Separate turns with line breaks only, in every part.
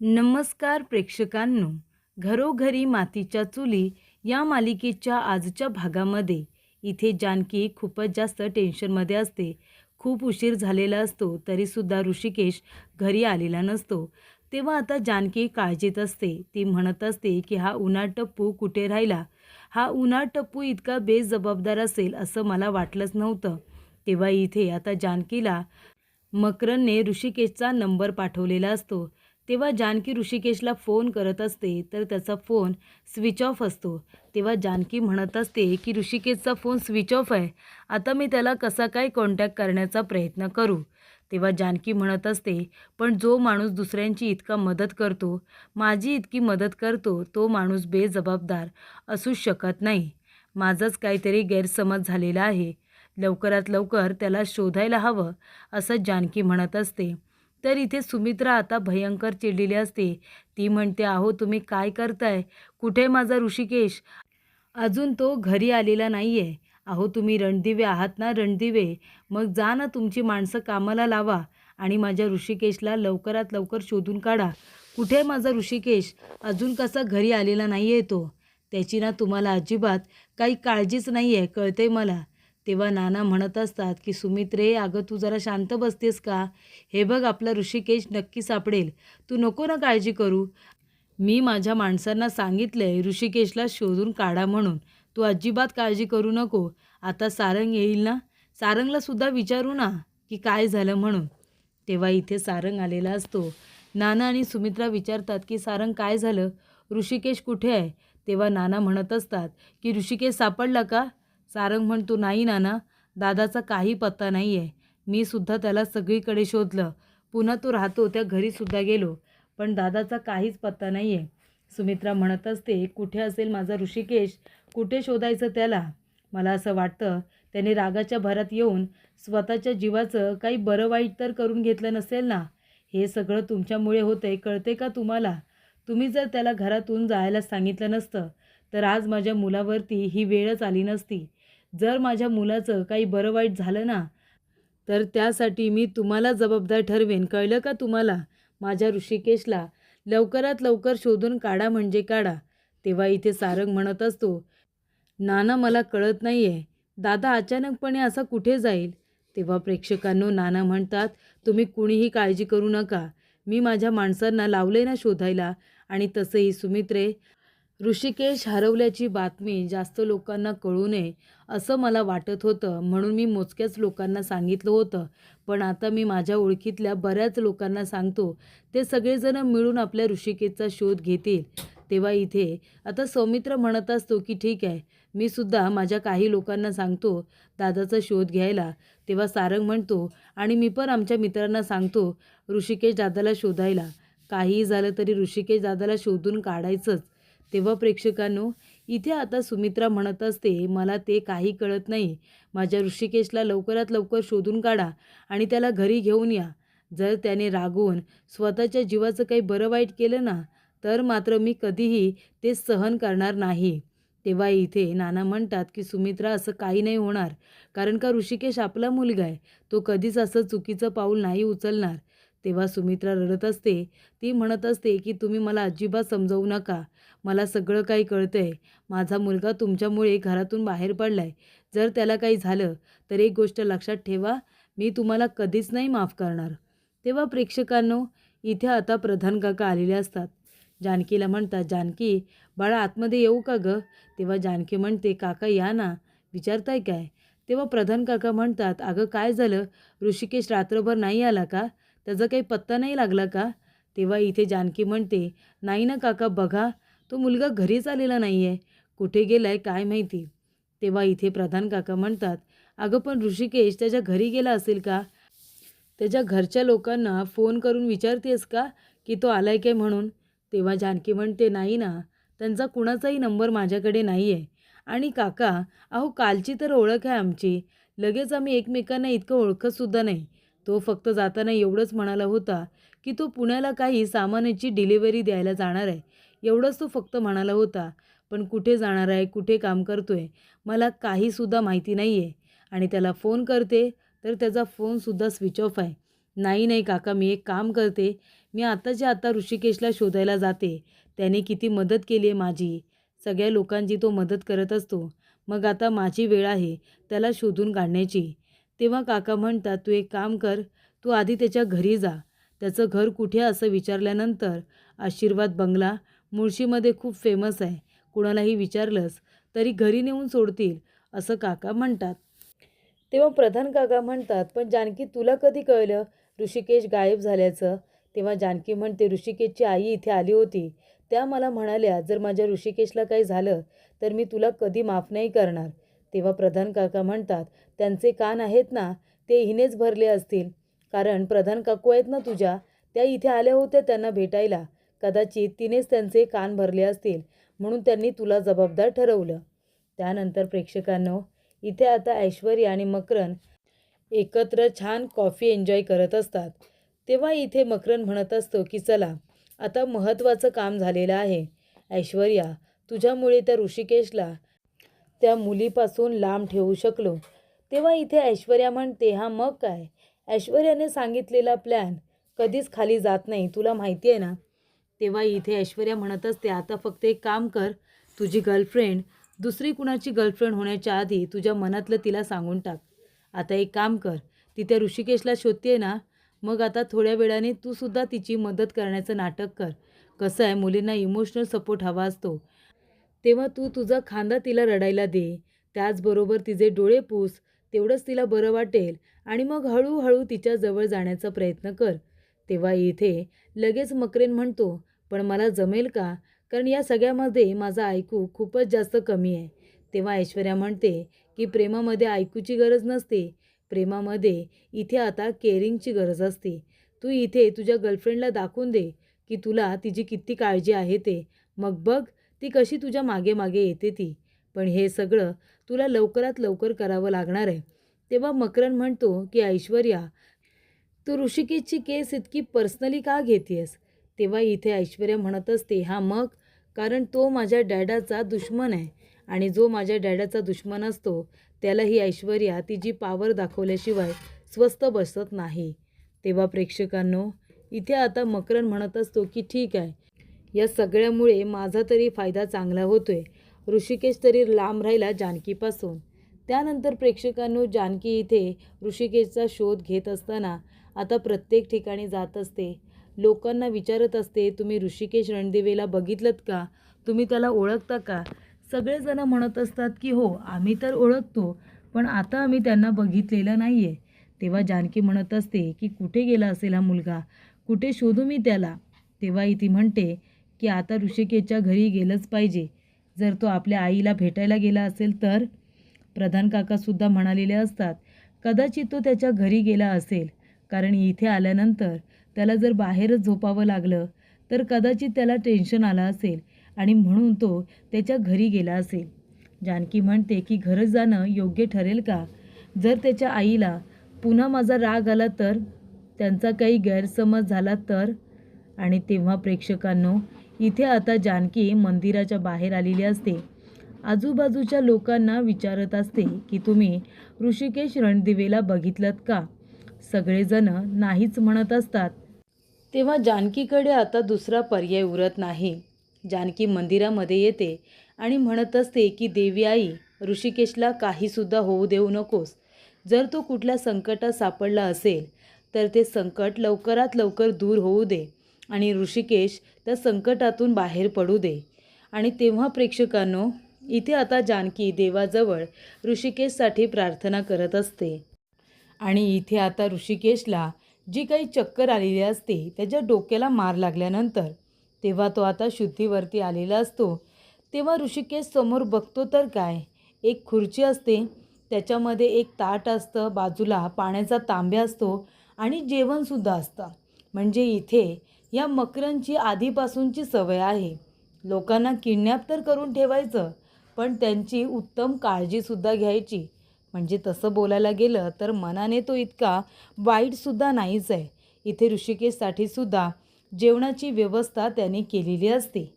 नमस्कार प्रेक्षकांनो, घरोघरी मातीच्या चुली या मालिकेच्या आजच्या भागामध्ये इथे जानकी खूपच जास्त टेन्शनमध्ये असते. खूप उशीर झालेला असतो तरीसुद्धा ऋषिकेश घरी आलेला नसतो. तेव्हा आता जानकी काळजीत असते. ती म्हणत असते की हा उन्हाळ टप्पू कुठे राहिला. हा उन्हाळ टप्पू इतका बेजबाबदार असेल असं मला वाटलंच नव्हतं. तेव्हा इथे आता जानकीला मकरनने ऋषिकेशचा नंबर पाठवलेला असतो. तेव्हा जानकी ऋषिकेशला फोन करत असते तर त्याचा फोन स्विच ऑफ असतो. तेव्हा जानकी म्हणत असते की ऋषिकेशचा फोन स्विच ऑफ आहे. आता मी त्याला कसा काय कॉन्टॅक्ट करण्याचा प्रयत्न करू. तेव्हा जानकी म्हणत असते, पण जो माणूस दुसऱ्यांची इतका मदत करतो, माझी इतकी मदत करतो, तो माणूस बेजबाबदार असूच शकत नाही. माझंच काहीतरी गैरसमज झालेला आहे. लवकरात लवकर त्याला शोधायला हवं असं जानकी म्हणत असते. तर इथे सुमित्रा आता भयंकर चिडलेली असते. ती म्हणते, अहो तुम्ही काय करताय? कुठे माझा ऋषिकेश? अजून तो घरी आलेला नाही आहे. अहो तुम्ही रणदिवे आहात ना, रणदिवे. मग जा ना, तुमची माणसं कामाला लावा आणि माझ्या ऋषिकेशला लवकरात लवकर शोधून काढा. कुठे आहे माझा ऋषिकेश? अजून कसा घरी आलेला नाही आहे तो? त्याची ना तुम्हाला अजिबात काही काळजीच नाही आहे, कळते मला. तेव्हा नाना म्हणत असतात की सुमित्रे, अगं तू जरा शांत बसतेस का? हे बघ, आपला ऋषिकेश नक्की सापडेल. तू नको ना काळजी करू. मी माझ्या माणसांना सांगितलंय ऋषिकेशला शोधून काढा म्हणून. तू अजिबात काळजी करू नको. आता सारंग येईल ना, सारंगला सुद्धा विचारू ना की काय झालं म्हणून. तेव्हा इथे सारंग आलेला असतो. नाना आणि सुमित्रा विचारतात की सारंग काय झालं? ऋषिकेश कुठे आहे? तेव्हा नाना म्हणत असतात की ऋषिकेश सापडला का? सारंग म्हणतो, नाही नाना, दादाचा काही पत्ता नाही आहे. मी सुद्धा त्याला सगळीकडे शोधलं. पुन्हा तो राहतो त्या घरीसुद्धा गेलो, पण दादाचा काहीच पत्ता नाही आहे. सुमित्रा म्हणत असते, कुठे असेल माझा ऋषिकेश? कुठे शोधायचं त्याला? मला असं वाटतं त्याने रागाच्या भरात येऊन स्वतःच्या जीवाचं काही बरं वाईट तर करून घेतलं नसेल ना. हे सगळं तुमच्यामुळे होतंय, कळते का तुम्हाला? तुम्ही जर त्याला घरातून जायला सांगितलं नसतं तर आज माझ्या मुलावरती ही वेळच आली नसती. जर माझ्या मुलाचं काही बरं वाईट झालं ना, तर त्यासाठी मी तुम्हाला जबाबदार ठरवेन, कळलं का तुम्हाला? माझ्या ऋषिकेशला लवकरात लवकर शोधून काढा म्हणजे काढा. तेव्हा इथे सारंग म्हणत असतो, नाना मला कळत नाही आहे, दादा अचानकपणे असा कुठे जाईल? तेव्हा प्रेक्षकांनो, नाना म्हणतात, तुम्ही कुणीही काळजी करू नका. मी माझ्या माणसांना लावले ना शोधायला. आणि तसंही सुमित्रे, ऋषिकेश हरवल्याची बातमी जास्त लोकांना कळू नये असं मला वाटत होतं, म्हणून मी मोजक्याच लोकांना सांगितलं होतं. पण आता मी माझ्या ओळखीतल्या बऱ्याच लोकांना सांगतो. ते सगळेजण मिळून आपल्या ऋषिकेशचा शोध घेतील. तेव्हा इथे आता सौमित्र म्हणत असतो की ठीक आहे, मी सुद्धा माझ्या काही लोकांना सांगतो दादाचा शोध घ्यायला. तेव्हा सारंग म्हणतो, आणि मी पण आमच्या मित्रांना सांगतो ऋषिकेश दादाला शोधायला. काहीही झालं तरी ऋषिकेश दादाला शोधून काढायचंच. तेव्हा प्रेक्षकांनो, इथे आता सुमित्रा म्हणत असते, मला ते काही कळत नाही. माझ्या ऋषिकेशला लवकरात लवकर शोधून काढा आणि त्याला घरी घेऊन या. जर त्याने रागवून स्वतःच्या जीवाचं काही बरं वाईट केलं ना, तर मात्र मी कधीही ते सहन करणार नाही. तेव्हा इथे नाना म्हणतात की सुमित्रा, असं काही नाही होणार, कारण का ऋषिकेश आपला मुलगा आहे. तो कधीच असं चुकीचं पाऊल नाही उचलणार. तेव्हा सुमित्रा रडत असते. ती म्हणत असते की तुम्ही मला अजिबात समजवू नका. मला सगळं काही कळतंय. माझा मुलगा तुमच्यामुळे घरातून बाहेर पडलाय. जर त्याला काही झालं तर एक गोष्ट लक्षात ठेवा, मी तुम्हाला कधीच नाही माफ करणार. तेव्हा प्रेक्षकांनो, इथे आता प्रधान काका आलेले असतात. जानकीला म्हणतात, जानकी बाळा, आतमध्ये येऊ का गं? तेव्हा जानकी म्हणते, काका या ना, विचारताय काय? तेव्हा प्रधान काका म्हणतात, अगं काय झालं? ऋषिकेश रात्रभर नाही आला का? त्याचा काही पत्ता नाही लागला का? तेव्हा इथे जानकी म्हणते, नाही ना काका, बघा तो मुलगा घरीच आलेला नाही आहे. कुठे गेलाय काय माहिती. तेव्हा इथे प्रधान काका म्हणतात, अगं पण ऋषिकेश त्याच्या घरी गेला असेल का? त्याच्या घरच्या लोकांना फोन करून विचारतेस का की तो आलाय काय म्हणून? तेव्हा जानकी म्हणते, नाही ना, त्यांचा कुणाचाही नंबर माझ्याकडे नाही आहे. आणि काका, अहो कालची तर ओळख आहे आमची. लगेच आम्ही एकमेकांना इतकं ओळखतसुद्धा नाही. तो फक्त जाताना एवढंच म्हणाला होता की तो पुण्याला काही सामानाची डिलिव्हरी द्यायला जाणार आहे. एवढंच तो फक्त म्हणाला होता. पण कुठे जाणार आहे, कुठे काम करतोय, मला काहीसुद्धा माहिती नाही आहे. आणि त्याला फोन करते तर त्याचा फोनसुद्धा स्विच ऑफ आहे. नाही नाही काका, मी एक काम करते, मी आताच्या आता ऋषिकेशला शोधायला जाते. त्याने किती मदत केली आहे माझी. सगळ्या लोकांची तो मदत करत असतो. मग आता माझी वेळ आहे त्याला शोधून काढण्याची. तेव्हा काका म्हणतात, तू एक काम कर, तू आधी त्याच्या घरी जा. त्याचं घर कुठे असं विचारल्यानंतर, आशीर्वाद बंगला मुळशीमध्ये खूप फेमस आहे. कुणालाही विचारलंस तरी घरी नेऊन सोडतील असं काका म्हणतात. तेव्हा प्रधान काका म्हणतात, पण जानकी तुला कधी कळलं ऋषिकेश गायब झाल्याचं? तेव्हा जानकी म्हणते, ऋषिकेशची आई इथे आली होती. त्या मला म्हणाल्या, जर माझ्या ऋषिकेशला काही झालं तर मी तुला कधी माफ नाही करणार. तेव्हा प्रधान काका म्हणतात, त्यांचे कान आहेत ना, ते हिनेच भरले असतील. कारण प्रधान काकू आहेत ना तुझ्या, त्या इथे आल्या होत्या त्यांना भेटायला. कदाचित तिनेच त्यांचे कान भरले असतील, म्हणून त्यांनी तुला जबाबदार ठरवलं. त्यानंतर प्रेक्षकांनो, इथे आता ऐश्वर्या आणि मकरन एकत्र छान कॉफी एन्जॉय करत असतात. तेव्हा इथे मकरन म्हणत असतो की चला आता महत्त्वाचं काम झालेलं आहे. ऐश्वर्या, तुझ्यामुळे त्या ऋषिकेशला त्या मुलीपासून लांब ठेवू शकलो. तेव्हा इथे ऐश्वर्या म्हणते, हा मग काय? ऐश्वर्याने सांगितलेला प्लॅन कधीच खाली जात नाही, तुला माहिती आहे ना. तेव्हा इथे ऐश्वर्या म्हणत असते, आता फक्त एक काम कर, तुझी गर्लफ्रेंड दुसरी कुणाची गर्लफ्रेंड होण्याच्या आधी तुझ्या मनातलं तिला सांगून टाक. आता एक काम कर, ती त्या ऋषिकेशला शोधते ना, मग आता थोड्या वेळाने तू सुद्धा तिची मदत करण्याचं नाटक कर. कसं आहे, मुलींना इमोशनल सपोर्ट हवा असतो. तेव्हा तू तुझा खांदा तिला रडायला दे. त्याचबरोबर तिचे डोळे पुस, तेवढंच तिला बरं वाटेल. आणि मग हळूहळू तिच्या जवळ जाण्याचा प्रयत्न कर. तेव्हा इथे लगेच मकरेन म्हणतो, पण मला जमेल का? कारण या सगळ्यामध्ये माझा ऐकू खूपच जास्त कमी आहे. तेव्हा ऐश्वर्या म्हणते की प्रेमामध्ये ऐकूची गरज नसते. प्रेमामध्ये इथे आता केअरिंगची गरज असते. तू इथे तुझ्या गर्लफ्रेंडला दाखवून दे की तुला तिची किती काळजी आहे ते. मग बघ ती कशी तुझ्या मागे मागे येते ती. पण हे सगळं तुला लवकरात लवकर करावं लागणार आहे. तेव्हा मकरन म्हणतो की ऐश्वर्या, तू ऋषिकेशची केस इतकी पर्सनली का घेतेस? तेव्हा इथे ऐश्वर्या म्हणत असते, हा मग, कारण तो माझ्या डॅडाचा दुश्मन आहे. आणि जो माझ्या डॅडाचा दुश्मन असतो त्याला ही ऐश्वर्या तिची पावर दाखवल्याशिवाय स्वस्थ बसत नाही. तेव्हा प्रेक्षकांनो, इथे आता मकरन म्हणत असतो की ठीक आहे, या सगळ्यामुळे माझा तरी फायदा चांगला होतोय. ऋषिकेश तरी लांब राहिला जानकीपासून. त्यानंतर प्रेक्षकांनो, जानकी इथे ऋषिकेशचा शोध घेत असताना आता प्रत्येक ठिकाणी जात असते. लोकांना विचारत असते, तुम्ही ऋषिकेश रणदिवेला बघितलंत का? तुम्ही त्याला ओळखता का? सगळेजण म्हणत असतात की हो, आम्ही तर ओळखतो, पण आता आम्ही त्यांना बघितलेलं नाही आहे. तेव्हा जानकी म्हणत असते की कुठे गेला असेल हा मुलगा? कुठे शोधू मी त्याला? तेव्हा ती म्हणते की आता ऋषिकेशच्या घरी गेलंच पाहिजे. जर तो आपल्या आईला भेटायला गेला असेल तर? प्रधान काकासुद्धा म्हणालेले असतात, कदाचित तो त्याच्या घरी गेला असेल. कारण इथे आल्यानंतर त्याला जर बाहेरच झोपावं लागलं तर कदाचित त्याला टेन्शन आलं असेल आणि म्हणून तो त्याच्या घरी गेला असेल. जानकी म्हणते की घरच जाणं योग्य ठरेल का? जर त्याच्या आईला पुन्हा माझा राग आला तर? त्यांचा काही गैरसमज झाला तर? आणि तेव्हा प्रेक्षकांनो, इथे आता जानकी मंदिराच्या बाहेर आलेली असते. आजूबाजूच्या लोकांना विचारत असते की तुम्ही ऋषिकेश रणदिवेला बघितलंत का? सगळेजण नाहीच म्हणत असतात. तेव्हा जानकीकडे आता दुसरा पर्याय उरत नाही. जानकी मंदिरामध्ये येते आणि म्हणत असते की देवी आई, ऋषिकेशला काहीसुद्धा होऊ देऊ नकोस. जर तो कुठल्या संकटात सापडला असेल तर ते संकट लवकरात लवकर दूर होऊ दे आणि ऋषिकेश त्या संकटातून बाहेर पडू दे. आणि तेव्हा प्रेक्षकांनो, इथे आता जानकी देवाजवळ ऋषिकेशसाठी प्रार्थना करत असते. आणि इथे आता ऋषिकेशला जी काही चक्कर आलेली असते, त्याच्या डोक्याला मार लागल्यानंतर तेव्हा तो आता शुद्धीवरती आलेला असतो. तेव्हा ऋषिकेश समोर बघतो तर काय, एक खुर्ची असते, त्याच्यामध्ये एक ताट असतं, बाजूला पाण्याचा तांब्या असतो आणि जेवणसुद्धा असतं. म्हणजे इथे या मकरनची आधीपासूनची सवय आहे. लोकांना किडनॅप तर करून ठेवायचं, पण त्यांची उत्तम काळजीसुद्धा घ्यायची. म्हणजे तसं बोलायला गेलं तर मनाने तो इतका वाईटसुद्धा नाहीच आहे. इथे ऋषिकेशसाठी सुद्धा जेवणाची व्यवस्था त्याने केलेली असते.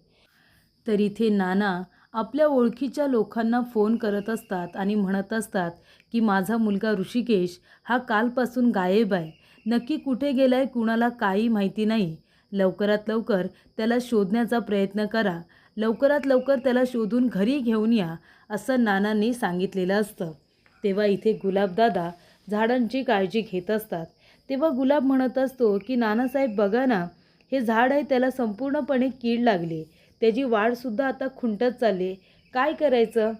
तर इथे नाना आपल्या ओळखीच्या लोकांना फोन करत असतात आणि म्हणत असतात की माझा मुलगा ऋषिकेश हा कालपासून गायब आहे. नक्की कुठे गेला आहे कुणाला काही माहिती नाही. लवकरात लवकर त्याला शोधण्याचा प्रयत्न करा, लवकरात लवकर त्याला शोधून घरी घेऊन या, असं नानांनी सांगितलेलं असतं. तेव्हा इथे गुलाबदादा झाडांची काळजी घेत असतात. तेव्हा गुलाब म्हणत असतो की नानासाहेब बघा ना, हे झाड आहे त्याला संपूर्णपणे कीड लागली, त्याची वाढसुद्धा आता खुंटत चालली, काय करायचं?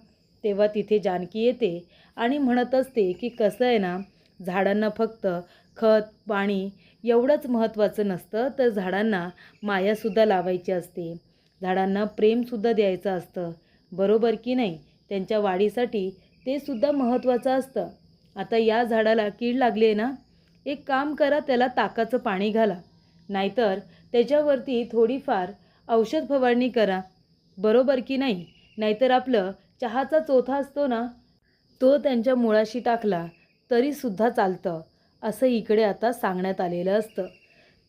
तेव्हा तिथे जानकी येते आणि म्हणत असते की कसं आहे ना, झाडांना फक्त खत पाणी एवढंच महत्त्वाचं नसतं, तर झाडांना मायासुद्धा लावायची असते, झाडांना प्रेमसुद्धा द्यायचं असतं, बरोबर की नाही? त्यांच्या वाढीसाठी ते सुद्धा महत्त्वाचं असतं. आता या झाडाला कीड लागली आहे ना, एक काम करा, त्याला ताकाचं पाणी घाला, नाहीतर त्याच्यावरती थोडीफार औषध फवारणी करा, बरोबर की नाही? नाहीतर आपलं चहाचा चोथा असतो ना, तो त्यांच्या मुळाशी टाकला तरीसुद्धा चालतं, असं इकडे आता सांगण्यात आलेलं असतं.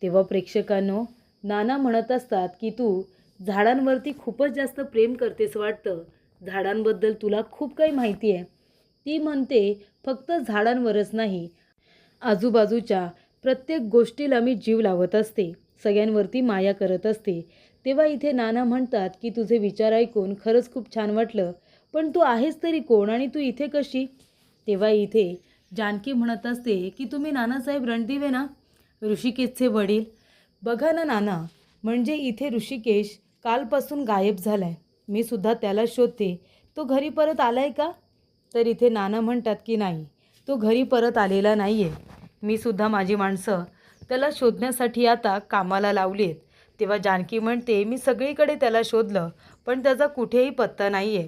तेव्हा प्रेक्षकांनो, नाना म्हणत असतात की तू झाडांवरती खूपच जास्त प्रेम करतेस वाटतं, झाडांबद्दल तुला खूप काही माहिती आहे. ती म्हणते फक्त झाडांवरच नाही, आजूबाजूच्या प्रत्येक गोष्टीला मी जीव लावत असते, सगळ्यांवरती माया करत असते. तेव्हा इथे नाना म्हणतात की तुझे विचार ऐकून खरंच खूप छान वाटलं, पण तू आहेस तरी कोण आणि तू इथे कशी? तेव्हा इथे जानकी म्हणत असते की तुम्ही नानासाहेब रणदिवे ना, ऋषिकेशचे वडील. बघा ना नाना, म्हणजे इथे ऋषिकेश कालपासून गायब झालाय, मी सुद्धा त्याला शोधते, तो घरी परत आलाय का? तर इथे नाना म्हणतात की नाही, तो घरी परत आलेला नाही आहे, मी सुद्धा माझी माणसं त्याला शोधण्यासाठी आता कामाला लावली आहेत. तेव्हा जानकी म्हणते मी सगळीकडे त्याला शोधलं, पण त्याचा कुठेही पत्ता नाही आहे.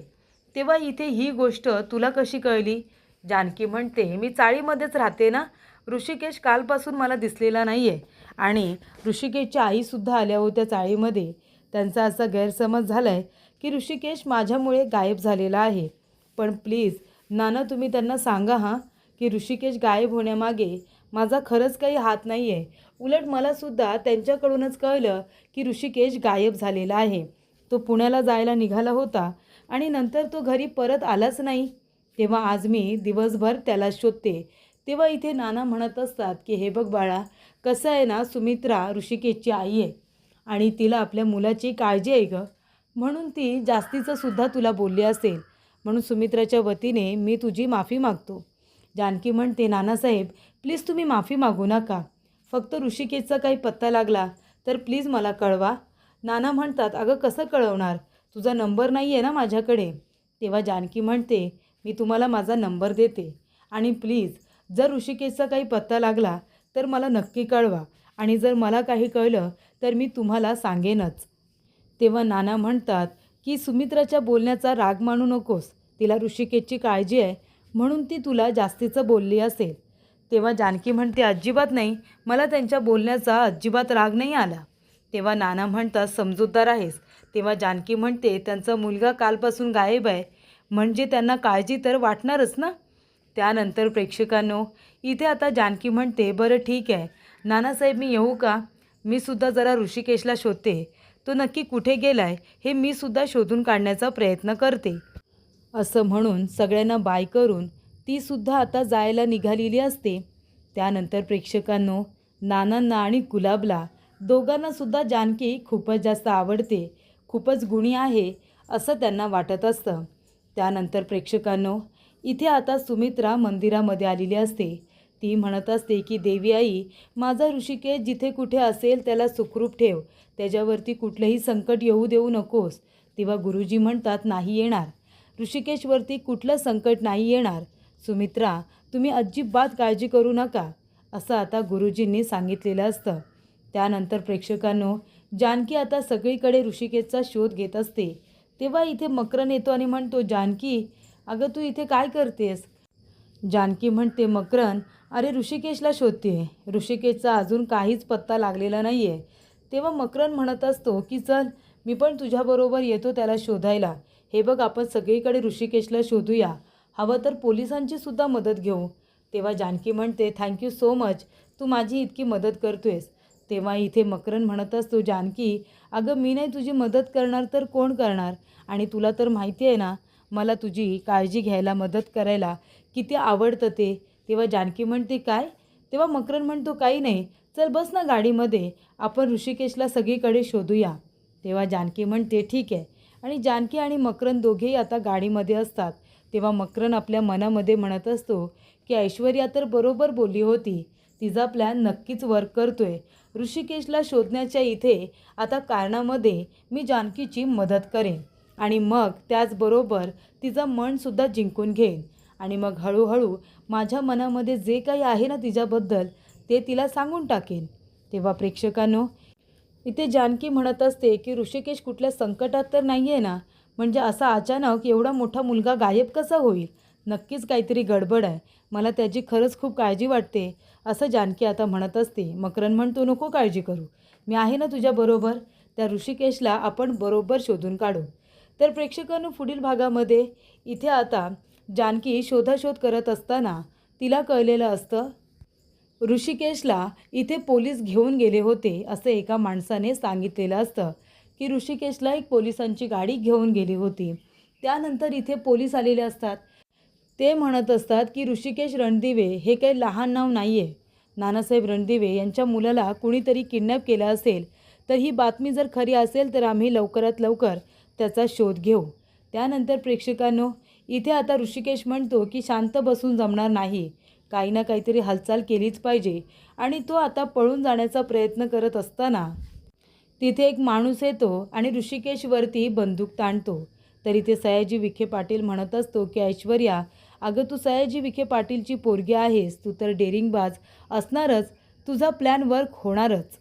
तेव्हा इथे ही गोष्ट तुला कशी कळली? जानकी म्हणते मी चाळीमध्येच राहते ना, ऋषिकेश कालपासून मला दिसलेला नाही आहे आणि ऋषिकेशच्या आईसुद्धा आल्या होत्या चाळीमध्ये, त्यांचा असा गैरसमज झाला आहे की ऋषिकेश माझ्यामुळे गायब झालेला आहे. पण प्लीज नाना, तुम्ही त्यांना सांगा हां, की ऋषिकेश गायब होण्यामागे माझा खरंच काही हात नाही आहे. उलट मलासुद्धा त्यांच्याकडूनच कळलं की ऋषिकेश गायब झालेला आहे, तो पुण्याला जायला निघाला होता आणि नंतर तो घरी परत आलाच नाही. तेव्हा आज मी दिवसभर त्याला शोधते. तेव्हा इथे नाना म्हणत असतात की हे बघ बाळा, कसं आहे ना, सुमित्रा ऋषिकेशची आई आहे आणि तिला आपल्या मुलाची काळजी आहे गं, म्हणून ती जास्तीचं सुद्धा तुला बोलली असेल, म्हणून सुमित्राच्या वतीने मी तुझी माफी मागतो. जानकी म्हणते नानासाहेब प्लीज तुम्ही माफी मागू नका, फक्त ऋषिकेशचा काही पत्ता लागला तर प्लीज मला कळवा. नाना म्हणतात अगं कसं कळवणार, तुझा नंबर नाही आहे ना माझ्याकडे. तेव्हा जानकी म्हणते मी तुम्हाला माझा नंबर देते आणि प्लीज जर ऋषिकेशचा काही पत्ता लागला तर मला नक्की कळवा आणि जर मला काही कळलं तर मी तुम्हाला सांगेनच. तेव्हा नाना म्हणतात की सुमित्राच्या बोलण्याचा राग मानू नकोस, तिला ऋषिकेशची काळजी आहे म्हणून ती तुला जास्तीचं बोलली असेल. तेव्हा जानकी म्हणते अजिबात नाही, मला त्यांच्या बोलण्याचा अजिबात राग नाही आला. तेव्हा नाना म्हणतात समजूतदार आहेस. तेव्हा जानकी म्हणते त्यांचा मुलगा कालपासून गायब आहे, म्हणजे त्यांना काळजी तर वाटणारच ना. त्यानंतर प्रेक्षकांनो, इथे आता जानकी म्हणते बरं ठीक आहे नानासाहेब, मी येऊ का? मी सुद्धा जरा ऋषिकेशला शोधते, तो नक्की कुठे गेलाय हे मी सुद्धा शोधून काढण्याचा प्रयत्न करते. असं म्हणून सगळ्यांना बाय करून ती सुद्धा आता जायला निघालेली असते. त्यानंतर प्रेक्षकांनो, नानांना आणि गुलाबला दोघांनासुद्धा जानकी खूपच जास्त आवडते, खूपच गुणी आहे असं त्यांना वाटत असतं. त्यानंतर प्रेक्षकांनो, इथे आता सुमित्रा मंदिरामध्ये आलेली असते. ती म्हणत असते की देवी आई, माझा ऋषिकेश जिथे कुठे असेल त्याला सुखरूप ठेव, त्याच्यावरती कुठलंही संकट येऊ देऊ नकोस. तेव्हा गुरुजी म्हणतात नाही येणार, ऋषिकेशवरती कुठलं संकट नाही येणार. सुमित्रा तुम्ही अजिबात काळजी करू नका, असं आता गुरुजींनी सांगितलेलं असतं. त्यानंतर प्रेक्षकांनो, जानकी आता सगळीकडे ऋषिकेशचा शोध घेत असते. तेव्हा इथे मकरन येतो आणि म्हणतो जानकी अगं तू इथे काय करतेस? जानकी म्हणते मकरन अरे ऋषिकेशला शोधते, ऋषिकेशचा अजून काहीच पत्ता लागलेला नाही आहे. तेव्हा मकरन म्हणत असतो की चल मी पण तुझ्याबरोबर येतो त्याला शोधायला. हे बघ आपण सगळीकडे ऋषिकेशला शोधूया, हवं तर पोलिसांची सुद्धा मदत घेऊ. तेव्हा जानकी म्हणते थँक्यू सो मच, तू माझी इतकी मदत करतोयस. तेव्हा इथे मकरन म्हणत असतो जानकी अगं मी नाही तुझी मदत करणार तर कोण करणार, आणि तुला तर माहिती आहे ना मला तुझी काळजी घ्यायला मदत करायला किती आवडतं ते. तेव्हा जानकी म्हणते काय? तेव्हा मकरन म्हणतो काही नाही, चल बस ना गाडीमध्ये, आपण ऋषिकेशला सगळीकडे शोधूया. तेव्हा जानकी म्हणते ठीक आहे. आणि जानकी आणि मकरंद दोघेही आता गाडीमध्ये असतात. तेव्हा मकरंद आपल्या मनामध्ये म्हणत असतो की ऐश्वर्या तर बरोबर बोलली होती, तिचा प्लॅन नक्कीच वर्क करतोय. ऋषिकेशला शोधण्याच्या इथे आता कारणामध्ये मी जानकीची मदत करेन आणि मग त्याचबरोबर तिचं मनसुद्धा जिंकून घेईन आणि मग हळूहळू माझ्या मनामध्ये जे काही आहे ना तिच्याबद्दल ते तिला सांगून टाकेन. तेव्हा प्रेक्षकांनो, इथे जानकी म्हणत असते की ऋषिकेश कुठल्या संकटात तर नाही आहे ना, म्हणजे असा अचानक एवढा मोठा मुलगा गायब कसा होईल? नक्कीच काहीतरी गडबड आहे, मला त्याची खरंच खूप काळजी वाटते, असं जानकी आता म्हणत असते. मकरंद म्हणतो नको काळजी करू, मी आहे ना तुझ्याबरोबर, त्या ऋषिकेशला आपण बरोबर शोधून काढू. तर प्रेक्षकांनो, पुढील भागामध्ये इथे आता जानकी शोधाशोध करत असताना तिला कळलेलं असतं ऋषिकेशला इथे पोलीस घेऊन गेले होते असं एका माणसाने सांगितलेलं असतं की ऋषिकेशला एक पोलिसांची गाडी घेऊन गेली होती. त्यानंतर इथे पोलीस आलेले असतात. ते म्हणत असतात की ऋषिकेश रणदिवे हे काही लहान नाव नाही आहे. नानासाहेब रणदिवे यांच्या मुलाला कुणीतरी किडनॅप केलं असेल, तर ही बातमी जर खरी असेल तर आम्ही लवकरात लवकर त्याचा शोध घेऊ. त्यानंतर प्रेक्षकांनो, इथे आता ऋषिकेश म्हणतो की शांत बसून जमणार नाही, काही ना काहीतरी हालचाल केलीच पाहिजे. आणि तो आता पळून जाण्याचा प्रयत्न करत असताना तिथे एक माणूस येतो आणि ऋषिकेशवरती बंदूक ताणतो. तर इथे सयाजी विखे पाटील म्हणत असतो की ऐश्वर्या, अगं तू सयाजी विखे पाटीलची पोरगी आहेस, तू तर डेअरिंगबाज असणारच, तुझा प्लॅन वर्क होणारच.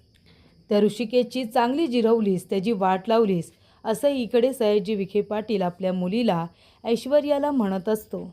त्या ऋषिकेशची चांगली जिरवलीस, त्याची वाट लावलीस, असं इकडे सयाजी विखे पाटील आपल्या मुलीला ऐश्वर्याला म्हणत असतो.